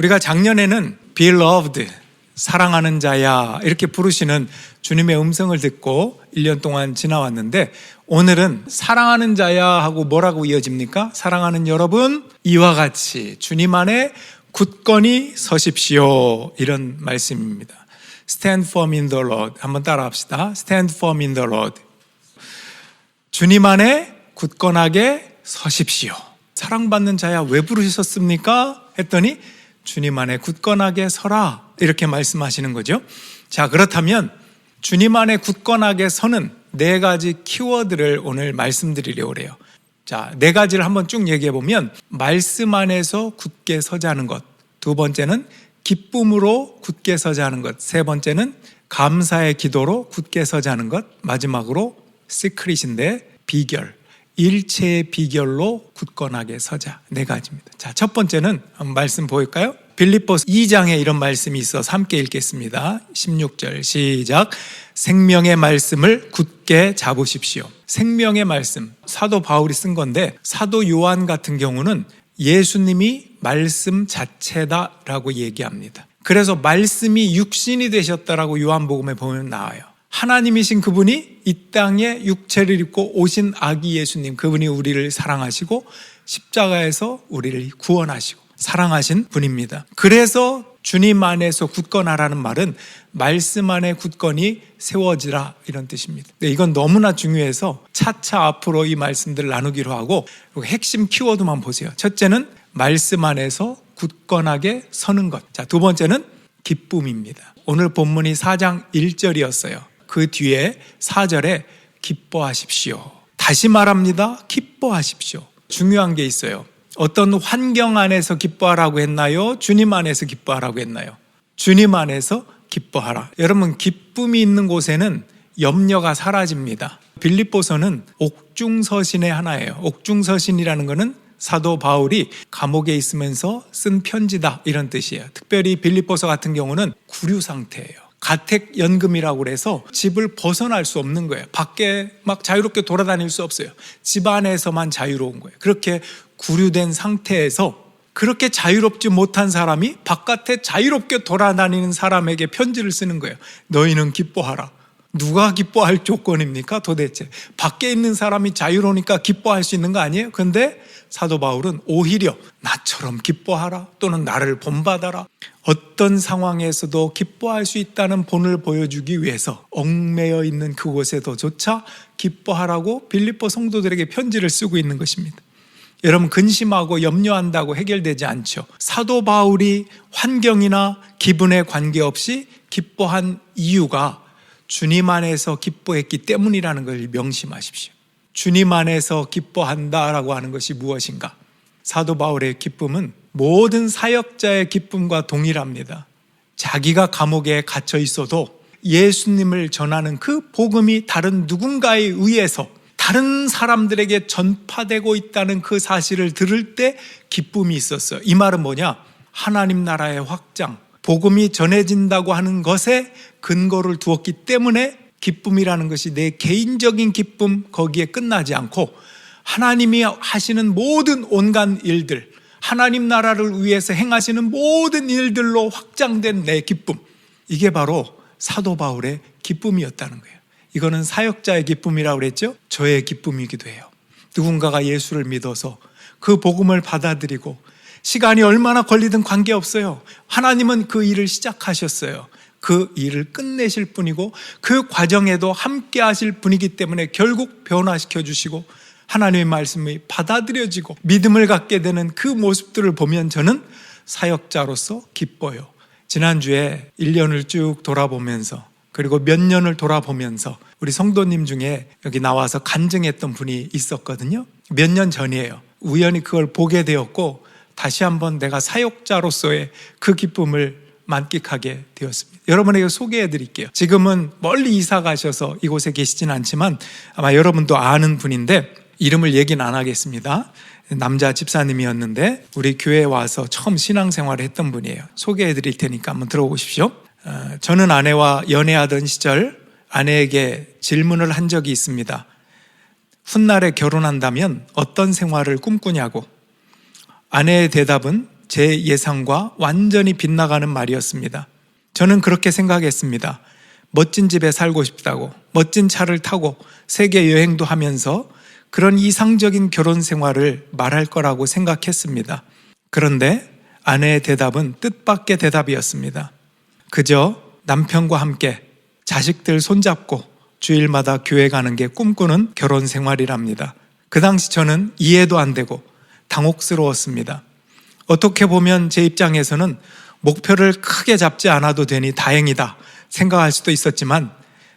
우리가 작년에는 Beloved, 사랑하는 자야 이렇게 부르시는 주님의 음성을 듣고 1년 동안 지나왔는데, 오늘은 사랑하는 자야 하고 뭐라고 이어집니까? 사랑하는 여러분, 이와 같이 주님 안에 굳건히 서십시오, 이런 말씀입니다. Stand firm in the Lord. 한번 따라 합시다. Stand firm in the Lord. 주님 안에 굳건하게 서십시오. 사랑받는 자야 왜 부르셨습니까? 했더니 주님 안에 굳건하게 서라, 이렇게 말씀하시는 거죠. 자, 그렇다면 주님 안에 굳건하게 서는 4가지 키워드를 오늘 말씀드리려고 해요. 자, 4가지를 한번 쭉 얘기해 보면, 말씀 안에서 굳게 서자는 것, 2번째는 기쁨으로 굳게 서자는 것, 3번째는 감사의 기도로 굳게 서자는 것, 마지막으로 시크릿인데 비결, 일체의 비결로 굳건하게 서자. 4가지입니다. 자, 첫 번째는 한번 말씀 보일까요? 빌립보서 2장에 이런 말씀이 있어서 함께 읽겠습니다. 16절 시작. 생명의 말씀을 굳게 잡으십시오. 생명의 말씀, 사도 바울이 쓴 건데, 사도 요한 같은 경우는 예수님이 말씀 자체다라고 얘기합니다. 그래서 말씀이 육신이 되셨다라고 요한복음에 보면 나와요. 하나님이신 그분이 이 땅에 육체를 입고 오신 아기 예수님, 그분이 우리를 사랑하시고 십자가에서 우리를 구원하시고 사랑하신 분입니다. 그래서 주님 안에서 굳건하라는 말은 말씀 안에 굳건히 세워지라, 이런 뜻입니다. 이건 너무나 중요해서 차차 앞으로 이 말씀들을 나누기로 하고, 핵심 키워드만 보세요. 첫째는 말씀 안에서 굳건하게 서는 것. 자, 2번째는 기쁨입니다. 오늘 본문이 4장 1절이었어요. 그 뒤에 4절에 기뻐하십시오. 다시 말합니다. 기뻐하십시오. 중요한 게 있어요. 어떤 환경 안에서 기뻐하라고 했나요? 주님 안에서 기뻐하라고 했나요? 주님 안에서 기뻐하라. 여러분, 기쁨이 있는 곳에는 염려가 사라집니다. 빌립보서는 옥중서신의 하나예요. 옥중서신이라는 것은 사도 바울이 감옥에 있으면서 쓴 편지다, 이런 뜻이에요. 특별히 빌립보서 같은 경우는 구류 상태예요. 가택연금이라고 그래서 집을 벗어날 수 없는 거예요. 밖에 막 자유롭게 돌아다닐 수 없어요. 집 안에서만 자유로운 거예요. 그렇게 구류된 상태에서 그렇게 자유롭지 못한 사람이 바깥에 자유롭게 돌아다니는 사람에게 편지를 쓰는 거예요. 너희는 기뻐하라. 누가 기뻐할 조건입니까? 도대체 밖에 있는 사람이 자유로우니까 기뻐할 수 있는 거 아니에요? 근데 사도 바울은 오히려 나처럼 기뻐하라, 또는 나를 본받아라, 어떤 상황에서도 기뻐할 수 있다는 본을 보여주기 위해서 얽매여 있는 그곳에도조차 기뻐하라고 빌립보 성도들에게 편지를 쓰고 있는 것입니다. 여러분, 근심하고 염려한다고 해결되지 않죠. 사도 바울이 환경이나 기분에 관계없이 기뻐한 이유가 주님 안에서 기뻐했기 때문이라는 걸 명심하십시오. 주님 안에서 기뻐한다라고 하는 것이 무엇인가? 사도 바울의 기쁨은 모든 사역자의 기쁨과 동일합니다. 자기가 감옥에 갇혀 있어도 예수님을 전하는 그 복음이 다른 누군가에 의해서 다른 사람들에게 전파되고 있다는 그 사실을 들을 때 기쁨이 있었어요. 이 말은 뭐냐? 하나님 나라의 확장, 복음이 전해진다고 하는 것에 근거를 두었기 때문에 기쁨이라는 것이 내 개인적인 기쁨, 거기에 끝나지 않고 하나님이 하시는 모든 온갖 일들, 하나님 나라를 위해서 행하시는 모든 일들로 확장된 내 기쁨, 이게 바로 사도 바울의 기쁨이었다는 거예요. 이거는 사역자의 기쁨이라고 그랬죠? 저의 기쁨이기도 해요. 누군가가 예수를 믿어서 그 복음을 받아들이고 시간이 얼마나 걸리든 관계없어요. 하나님은 그 일을 시작하셨어요. 그 일을 끝내실 분이고 그 과정에도 함께 하실 분이기 때문에 결국 변화시켜 주시고 하나님의 말씀이 받아들여지고 믿음을 갖게 되는 그 모습들을 보면 저는 사역자로서 기뻐요. 지난주에 1년을 쭉 돌아보면서, 그리고 몇 년을 돌아보면서 우리 성도님 중에 여기 나와서 간증했던 분이 있었거든요. 몇 년 전이에요. 우연히 그걸 보게 되었고 다시 한번 내가 사역자로서의 그 기쁨을 만끽하게 되었습니다. 여러분에게 소개해 드릴게요. 지금은 멀리 이사 가셔서 이곳에 계시진 않지만 아마 여러분도 아는 분인데, 이름을 얘기는 안 하겠습니다. 남자 집사님이었는데 우리 교회에 와서 처음 신앙생활을 했던 분이에요. 소개해 드릴 테니까 한번 들어보십시오. 저는 아내와 연애하던 시절 아내에게 질문을 한 적이 있습니다. 훗날에 결혼한다면 어떤 생활을 꿈꾸냐고. 아내의 대답은 제 예상과 완전히 빗나가는 말이었습니다. 저는 그렇게 생각했습니다. 멋진 집에 살고 싶다고, 멋진 차를 타고 세계 여행도 하면서 그런 이상적인 결혼 생활을 말할 거라고 생각했습니다. 그런데 아내의 대답은 뜻밖의 대답이었습니다. 그저 남편과 함께 자식들 손잡고 주일마다 교회 가는 게 꿈꾸는 결혼 생활이랍니다. 그 당시 저는 이해도 안 되고 당혹스러웠습니다. 어떻게 보면 제 입장에서는 목표를 크게 잡지 않아도 되니 다행이다 생각할 수도 있었지만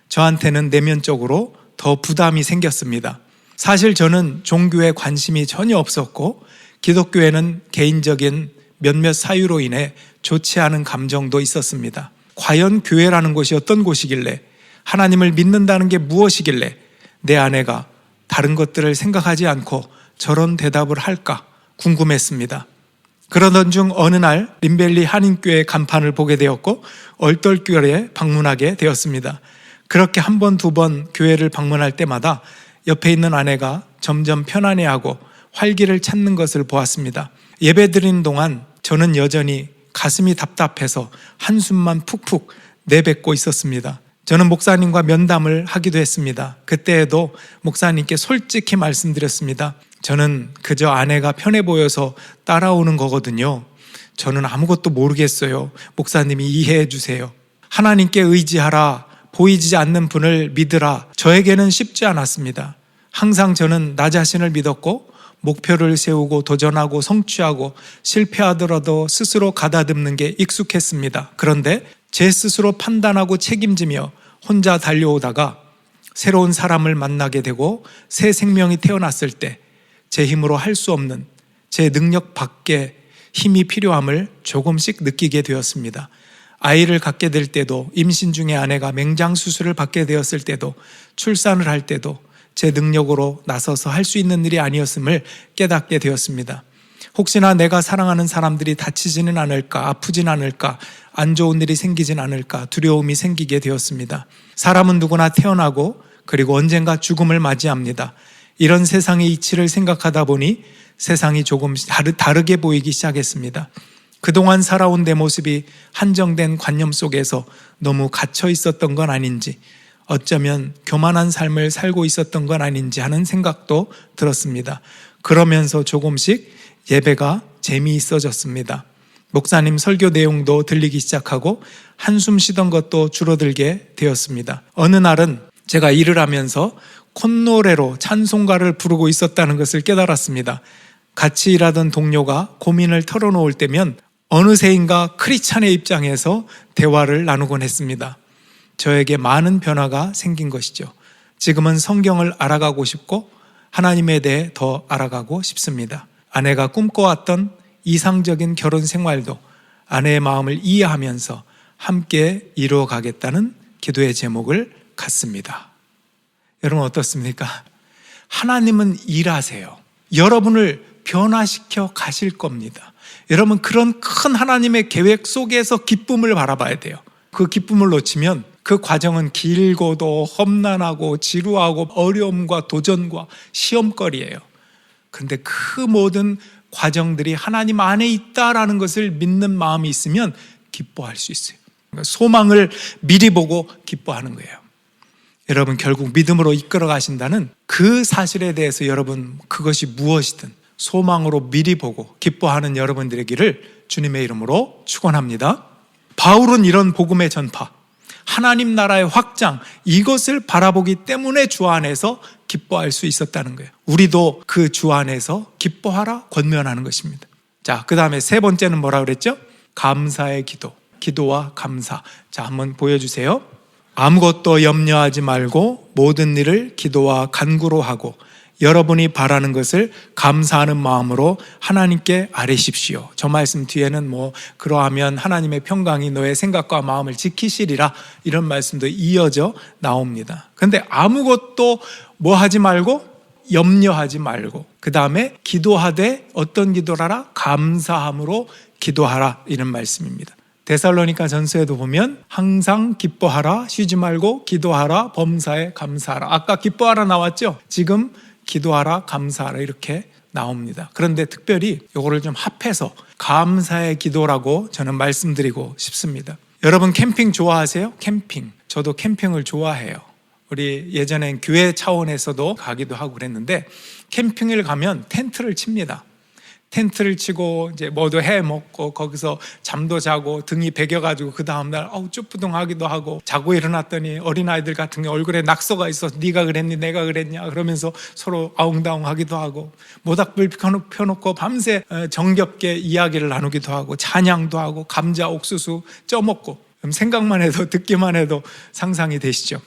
저한테는 내면적으로 더 부담이 생겼습니다. 사실 저는 종교에 관심이 전혀 없었고 기독교에는 개인적인 몇몇 사유로 인해 좋지 않은 감정도 있었습니다. 과연 교회라는 곳이 어떤 곳이길래, 하나님을 믿는다는 게 무엇이길래 내 아내가 다른 것들을 생각하지 않고 저런 대답을 할까 궁금했습니다. 그러던 중 어느 날 림벨리 한인교회 간판을 보게 되었고 얼떨결에 방문하게 되었습니다. 그렇게 한 번, 두 번 교회를 방문할 때마다 옆에 있는 아내가 점점 편안해하고 활기를 찾는 것을 보았습니다. 예배 드리는 동안 저는 여전히 가슴이 답답해서 한숨만 푹푹 내뱉고 있었습니다. 저는 목사님과 면담을 하기도 했습니다. 그때에도 목사님께 솔직히 말씀드렸습니다. 저는 그저 아내가 편해 보여서 따라오는 거거든요. 저는 아무것도 모르겠어요. 목사님이 이해해 주세요. 하나님께 의지하라, 보이지 않는 분을 믿으라. 저에게는 쉽지 않았습니다. 항상 저는 나 자신을 믿었고 목표를 세우고 도전하고 성취하고 실패하더라도 스스로 가다듬는 게 익숙했습니다. 그런데 제 스스로 판단하고 책임지며 혼자 달려오다가 새로운 사람을 만나게 되고 새 생명이 태어났을 때 제 힘으로 할 수 없는 제 능력 밖에 힘이 필요함을 조금씩 느끼게 되었습니다. 아이를 갖게 될 때도, 임신 중에 아내가 맹장 수술을 받게 되었을 때도, 출산을 할 때도 제 능력으로 나서서 할 수 있는 일이 아니었음을 깨닫게 되었습니다. 혹시나 내가 사랑하는 사람들이 다치지는 않을까, 아프진 않을까, 안 좋은 일이 생기진 않을까 두려움이 생기게 되었습니다. 사람은 누구나 태어나고 그리고 언젠가 죽음을 맞이합니다. 이런 세상의 이치를 생각하다 보니 세상이 조금씩 다르게 보이기 시작했습니다. 그동안 살아온 내 모습이 한정된 관념 속에서 너무 갇혀 있었던 건 아닌지, 어쩌면 교만한 삶을 살고 있었던 건 아닌지 하는 생각도 들었습니다. 그러면서 조금씩 예배가 재미있어졌습니다. 목사님 설교 내용도 들리기 시작하고 한숨 쉬던 것도 줄어들게 되었습니다. 어느 날은 제가 일을 하면서 콧노래로 찬송가를 부르고 있었다는 것을 깨달았습니다. 같이 일하던 동료가 고민을 털어놓을 때면 어느새인가 크리스찬의 입장에서 대화를 나누곤 했습니다. 저에게 많은 변화가 생긴 것이죠. 지금은 성경을 알아가고 싶고 하나님에 대해 더 알아가고 싶습니다. 아내가 꿈꿔왔던 이상적인 결혼 생활도 아내의 마음을 이해하면서 함께 이루어가겠다는 기도의 제목을 갖습니다. 여러분 어떻습니까? 하나님은 일하세요. 여러분을 변화시켜 가실 겁니다. 여러분 그런 큰 하나님의 계획 속에서 기쁨을 바라봐야 돼요. 그 기쁨을 놓치면 그 과정은 길고도 험난하고 지루하고 어려움과 도전과 시험거리예요. 근데 그 모든 과정들이 하나님 안에 있다라는 것을 믿는 마음이 있으면 기뻐할 수 있어요. 소망을 미리 보고 기뻐하는 거예요. 여러분 결국 믿음으로 이끌어 가신다는 그 사실에 대해서 여러분 그것이 무엇이든 소망으로 미리 보고 기뻐하는 여러분 되기를 주님의 이름으로 축원합니다. 바울은 이런 복음의 전파, 하나님 나라의 확장, 이것을 바라보기 때문에 주 안에서 기뻐할 수 있었다는 거예요. 우리도 그 주 안에서 기뻐하라 권면하는 것입니다. 자, 그 다음에 세 번째는 뭐라 그랬죠? 감사의 기도, 기도와 감사. 자, 한번 보여주세요. 아무것도 염려하지 말고 모든 일을 기도와 간구로 하고 여러분이 바라는 것을 감사하는 마음으로 하나님께 아뢰십시오. 저 말씀 뒤에는 그러하면 하나님의 평강이 너의 생각과 마음을 지키시리라 이런 말씀도 이어져 나옵니다. 그런데 아무것도 하지 말고 염려하지 말고 그 다음에 기도하되 어떤 기도하라? 감사함으로 기도하라 이런 말씀입니다. 데살로니가 전서에도 보면 항상 기뻐하라, 쉬지 말고 기도하라, 범사에 감사하라. 아까 기뻐하라 나왔죠? 지금 기도하라, 감사하라 이렇게 나옵니다. 그런데 특별히 이거를 좀 합해서 감사의 기도라고 저는 말씀드리고 싶습니다. 여러분 캠핑 좋아하세요? 캠핑. 저도 캠핑을 좋아해요. 우리 예전엔 교회 차원에서도 가기도 하고 그랬는데 캠핑을 가면 텐트를 칩니다. 텐트를 치고 이제 뭐도 해 먹고 거기서 잠도 자고 등이 베겨가지고 그 다음날 쭈뿌둥하기도 하고 자고 일어났더니 어린아이들 같은 게 얼굴에 낙서가 있어서 네가 그랬니 내가 그랬냐 그러면서 서로 아웅다웅하기도 하고 모닥불 펴놓고 밤새 정겹게 이야기를 나누기도 하고 찬양도 하고 감자 옥수수 쪄먹고 생각만 해도 듣기만 해도 상상이 되시죠.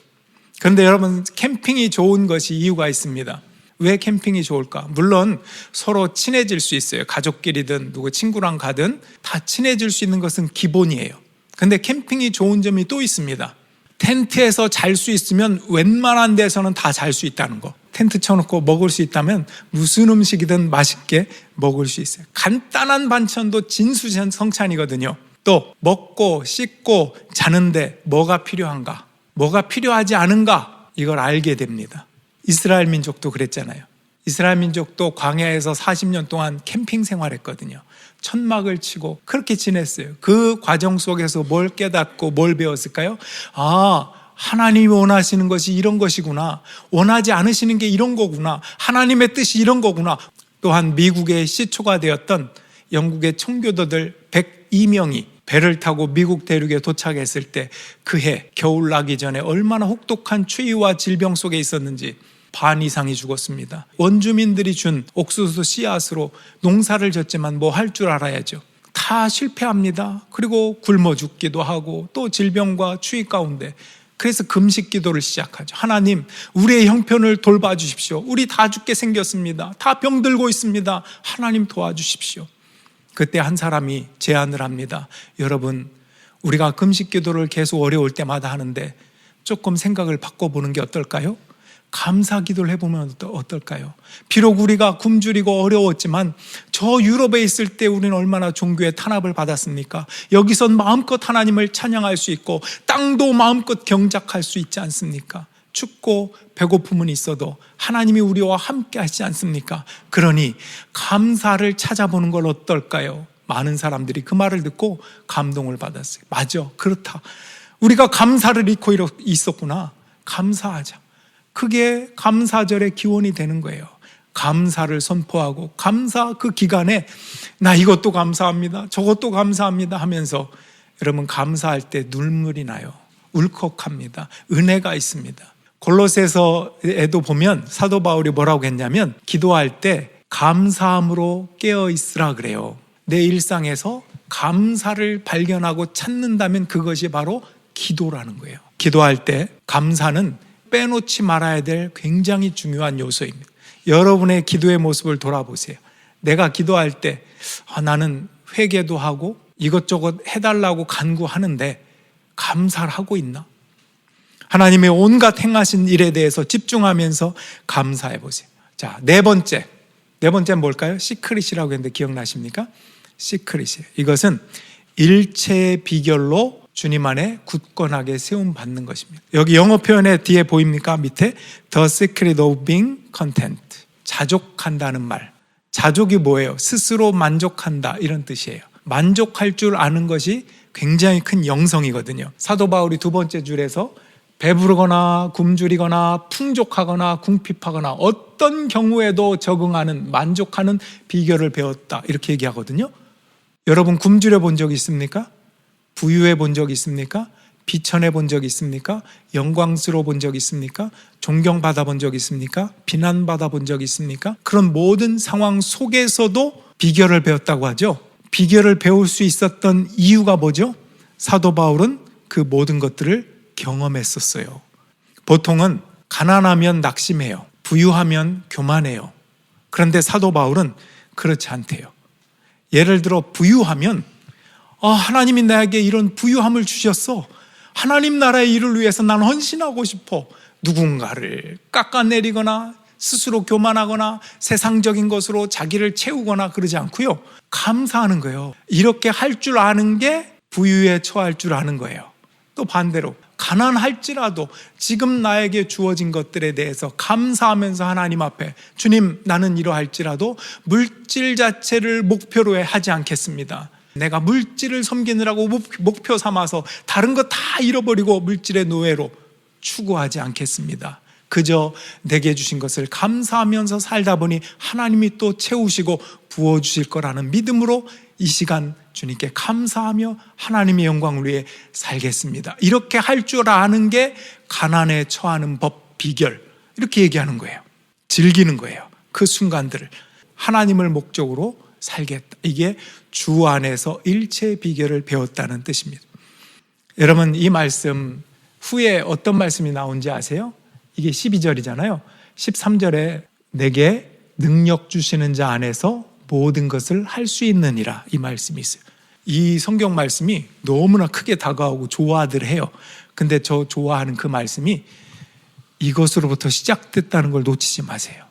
그런데 여러분 캠핑이 좋은 것이 이유가 있습니다. 왜 캠핑이 좋을까? 물론 서로 친해질 수 있어요. 가족끼리든 누구 친구랑 가든 다 친해질 수 있는 것은 기본이에요. 근데 캠핑이 좋은 점이 또 있습니다. 텐트에서 잘 수 있으면 웬만한 데서는 다 잘 수 있다는 거. 텐트 쳐놓고 먹을 수 있다면 무슨 음식이든 맛있게 먹을 수 있어요. 간단한 반찬도 진수성찬이거든요. 또 먹고 씻고 자는데 뭐가 필요한가? 뭐가 필요하지 않은가? 이걸 알게 됩니다. 이스라엘 민족도 그랬잖아요. 이스라엘 민족도 광야에서 40년 동안 캠핑 생활했거든요. 천막을 치고 그렇게 지냈어요. 그 과정 속에서 뭘 깨닫고 뭘 배웠을까요? 하나님이 원하시는 것이 이런 것이구나. 원하지 않으시는 게 이런 거구나. 하나님의 뜻이 이런 거구나. 또한 미국의 시초가 되었던 영국의 청교도들 102명이 배를 타고 미국 대륙에 도착했을 때 그해 겨울 나기 전에 얼마나 혹독한 추위와 질병 속에 있었는지 반 이상이 죽었습니다. 원주민들이 준 옥수수 씨앗으로 농사를 졌지만 뭐 할 줄 알아야죠. 다 실패합니다. 그리고 굶어 죽기도 하고 또 질병과 추위 가운데 그래서 금식 기도를 시작하죠. 하나님, 우리의 형편을 돌봐주십시오. 우리 다 죽게 생겼습니다. 다 병들고 있습니다. 하나님 도와주십시오. 그때 한 사람이 제안을 합니다. 여러분, 우리가 금식 기도를 계속 어려울 때마다 하는데 조금 생각을 바꿔보는 게 어떨까요? 감사 기도를 해보면 어떨까요? 비록 우리가 굶주리고 어려웠지만 저 유럽에 있을 때 우리는 얼마나 종교의 탄압을 받았습니까? 여기선 마음껏 하나님을 찬양할 수 있고 땅도 마음껏 경작할 수 있지 않습니까? 춥고 배고픔은 있어도 하나님이 우리와 함께 하시지 않습니까? 그러니 감사를 찾아보는 걸 어떨까요? 많은 사람들이 그 말을 듣고 감동을 받았어요. 맞아, 그렇다. 우리가 감사를 잃고 있었구나. 감사하자. 그게 감사절의 기원이 되는 거예요. 감사를 선포하고 감사 그 기간에 나 이것도 감사합니다. 저것도 감사합니다 하면서 여러분 감사할 때 눈물이 나요. 울컥합니다. 은혜가 있습니다. 골로새서에도 보면 사도 바울이 뭐라고 했냐면 기도할 때 감사함으로 깨어 있으라 그래요. 내 일상에서 감사를 발견하고 찾는다면 그것이 바로 기도라는 거예요. 기도할 때 감사는 빼놓지 말아야 될 굉장히 중요한 요소입니다. 여러분의 기도의 모습을 돌아보세요. 내가 기도할 때 나는 회개도 하고 이것저것 해달라고 간구하는데 감사를 하고 있나? 하나님의 온갖 행하신 일에 대해서 집중하면서 감사해 보세요. 자, 네 번째는 뭘까요? 시크릿이라고 했는데 기억나십니까? 시크릿이에요. 이것은 일체의 비결로 주님 안에 굳건하게 세움받는 것입니다. 여기 영어 표현에 뒤에 보입니까? 밑에 The secret of being content. 자족한다는 말. 자족이 뭐예요? 스스로 만족한다 이런 뜻이에요. 만족할 줄 아는 것이 굉장히 큰 영성이거든요. 사도 바울이 두 번째 줄에서 배부르거나 굶주리거나 풍족하거나 궁핍하거나 어떤 경우에도 적응하는 만족하는 비결을 배웠다 이렇게 얘기하거든요. 여러분 굶주려 본 적 있습니까? 부유해 본 적 있습니까? 비천해 본 적 있습니까? 영광스러워 본 적 있습니까? 존경받아 본 적 있습니까? 비난받아 본 적 있습니까? 그런 모든 상황 속에서도 비결을 배웠다고 하죠. 비결을 배울 수 있었던 이유가 뭐죠? 사도 바울은 그 모든 것들을 경험했었어요. 보통은 가난하면 낙심해요. 부유하면 교만해요. 그런데 사도 바울은 그렇지 않대요. 예를 들어 부유하면 하나님이 나에게 이런 부유함을 주셨어. 하나님 나라의 일을 위해서 난 헌신하고 싶어. 누군가를 깎아내리거나 스스로 교만하거나 세상적인 것으로 자기를 채우거나 그러지 않고요. 감사하는 거예요. 이렇게 할 줄 아는 게 부유에 처할 줄 아는 거예요. 또 반대로 가난할지라도 지금 나에게 주어진 것들에 대해서 감사하면서 하나님 앞에 주님, 나는 이러할지라도 물질 자체를 목표로 하지 않겠습니다. 내가 물질을 섬기느라고 목표 삼아서 다른 거 다 잃어버리고 물질의 노예로 추구하지 않겠습니다. 그저 내게 주신 것을 감사하면서 살다 보니 하나님이 또 채우시고 부어주실 거라는 믿음으로 이 시간 주님께 감사하며 하나님의 영광을 위해 살겠습니다. 이렇게 할 줄 아는 게 가난에 처하는 법, 비결, 이렇게 얘기하는 거예요. 즐기는 거예요. 그 순간들을 하나님을 목적으로 살겠다. 이게 주 안에서 일체의 비결을 배웠다는 뜻입니다. 여러분, 이 말씀 후에 어떤 말씀이 나온지 아세요? 이게 12절이잖아요. 13절에 내게 능력 주시는 자 안에서 모든 것을 할 수 있느니라, 이 말씀이 있어요. 이 성경 말씀이 너무나 크게 다가오고 좋아들 해요. 근데 저 좋아하는 그 말씀이 이것으로부터 시작됐다는 걸 놓치지 마세요.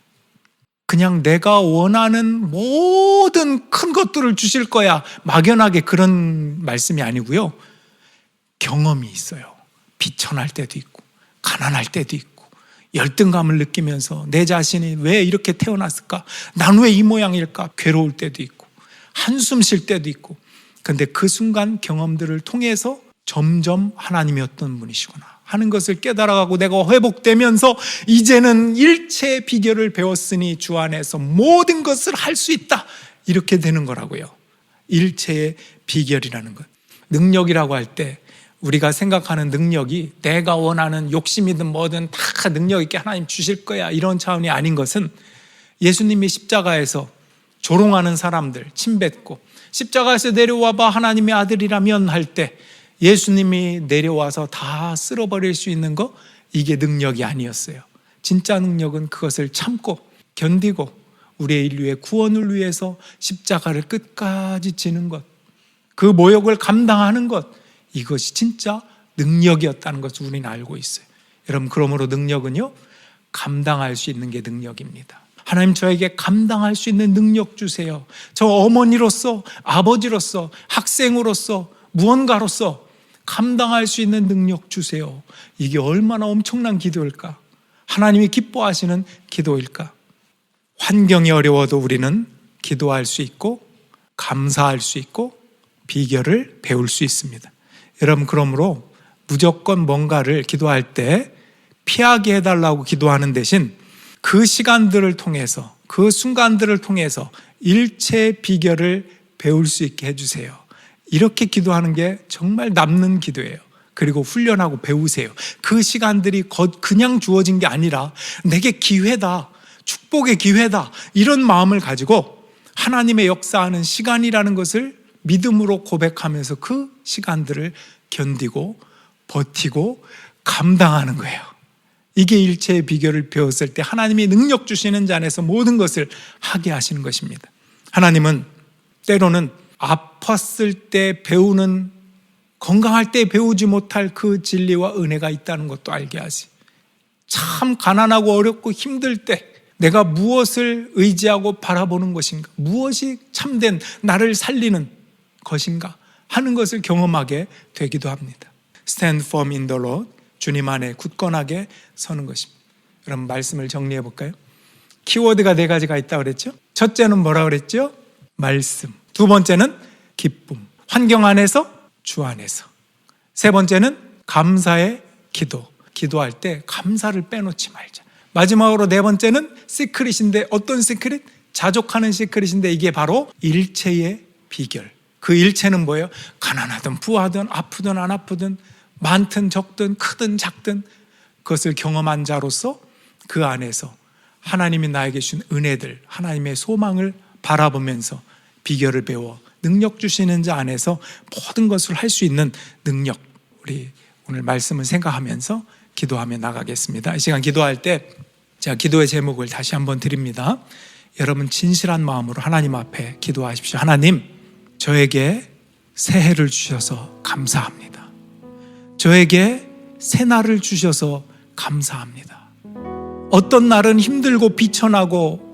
그냥 내가 원하는 모든 큰 것들을 주실 거야, 막연하게 그런 말씀이 아니고요. 경험이 있어요. 비천할 때도 있고 가난할 때도 있고 열등감을 느끼면서 내 자신이 왜 이렇게 태어났을까? 난 왜 이 모양일까? 괴로울 때도 있고 한숨 쉴 때도 있고. 근데 그 순간 경험들을 통해서 점점 하나님이 어떤 분이시구나 하는 것을 깨달아가고 내가 회복되면서 이제는 일체의 비결을 배웠으니 주 안에서 모든 것을 할 수 있다, 이렇게 되는 거라고요. 일체의 비결이라는 것. 능력이라고 할 때 우리가 생각하는 능력이 내가 원하는 욕심이든 뭐든 다 능력 있게 하나님 주실 거야, 이런 차원이 아닌 것은 예수님이 십자가에서 조롱하는 사람들 침뱉고 십자가에서 내려와봐 하나님의 아들이라면 할 때 예수님이 내려와서 다 쓸어버릴 수 있는 거, 이게 능력이 아니었어요. 진짜 능력은 그것을 참고 견디고 우리의 인류의 구원을 위해서 십자가를 끝까지 지는 것, 그 모욕을 감당하는 것, 이것이 진짜 능력이었다는 것을 우리는 알고 있어요. 여러분, 그러므로 능력은요, 감당할 수 있는 게 능력입니다. 하나님, 저에게 감당할 수 있는 능력 주세요. 저 어머니로서, 아버지로서, 학생으로서, 무언가로서 감당할 수 있는 능력 주세요. 이게 얼마나 엄청난 기도일까? 하나님이 기뻐하시는 기도일까? 환경이 어려워도 우리는 기도할 수 있고 감사할 수 있고 비결을 배울 수 있습니다. 여러분, 그러므로 무조건 뭔가를 기도할 때 피하게 해달라고 기도하는 대신 그 시간들을 통해서, 그 순간들을 통해서 일체의 비결을 배울 수 있게 해주세요. 이렇게 기도하는 게 정말 남는 기도예요. 그리고 훈련하고 배우세요. 그 시간들이 그냥 주어진 게 아니라 내게 기회다, 축복의 기회다, 이런 마음을 가지고 하나님의 역사하는 시간이라는 것을 믿음으로 고백하면서 그 시간들을 견디고 버티고 감당하는 거예요. 이게 일체의 비결을 배웠을 때 하나님이 능력 주시는 자 안에서 모든 것을 하게 하시는 것입니다. 하나님은 때로는 아팠을 때 배우는, 건강할 때 배우지 못할 그 진리와 은혜가 있다는 것도 알게 하시. 참 가난하고 어렵고 힘들 때 내가 무엇을 의지하고 바라보는 것인가, 무엇이 참된 나를 살리는 것인가 하는 것을 경험하게 되기도 합니다. Stand firm in the Lord, 주님 안에 굳건하게 서는 것입니다. 여러분, 말씀을 정리해 볼까요? 키워드가 4가지가 있다고 그랬죠? 첫째는 뭐라 그랬죠? 말씀. 두 번째는 기쁨. 환경 안에서, 주 안에서. 세 번째는 감사의 기도. 기도할 때 감사를 빼놓지 말자. 마지막으로 4번째는 시크릿인데, 어떤 시크릿? 자족하는 시크릿인데, 이게 바로 일체의 비결. 그 일체는 뭐예요? 가난하든 부하든 아프든 안 아프든 많든 적든 크든 작든 그것을 경험한 자로서 그 안에서 하나님이 나에게 주신 은혜들, 하나님의 소망을 바라보면서 비결을 배워 능력 주시는 자 안에서 모든 것을 할 수 있는 능력, 우리 오늘 말씀을 생각하면서 기도하며 나가겠습니다. 이 시간 기도할 때 제가 기도의 제목을 다시 한번 드립니다. 여러분, 진실한 마음으로 하나님 앞에 기도하십시오. 하나님, 저에게 새해를 주셔서 감사합니다. 저에게 새날을 주셔서 감사합니다. 어떤 날은 힘들고 비천하고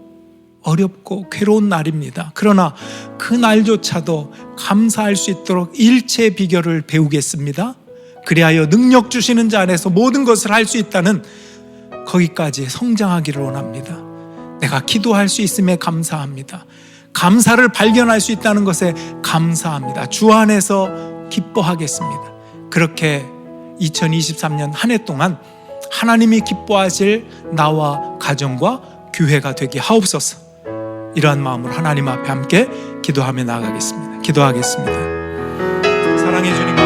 어렵고 괴로운 날입니다. 그러나 그 날조차도 감사할 수 있도록 일체의 비결을 배우겠습니다. 그리하여 능력 주시는 자 안에서 모든 것을 할 수 있다는 거기까지 성장하기를 원합니다. 내가 기도할 수 있음에 감사합니다. 감사를 발견할 수 있다는 것에 감사합니다. 주 안에서 기뻐하겠습니다. 그렇게 2023년 한 해 동안 하나님이 기뻐하실 나와 가정과 교회가 되게 하옵소서. 이러한 마음으로 하나님 앞에 함께 기도하며 나아가겠습니다. 기도하겠습니다. 사랑해 주님,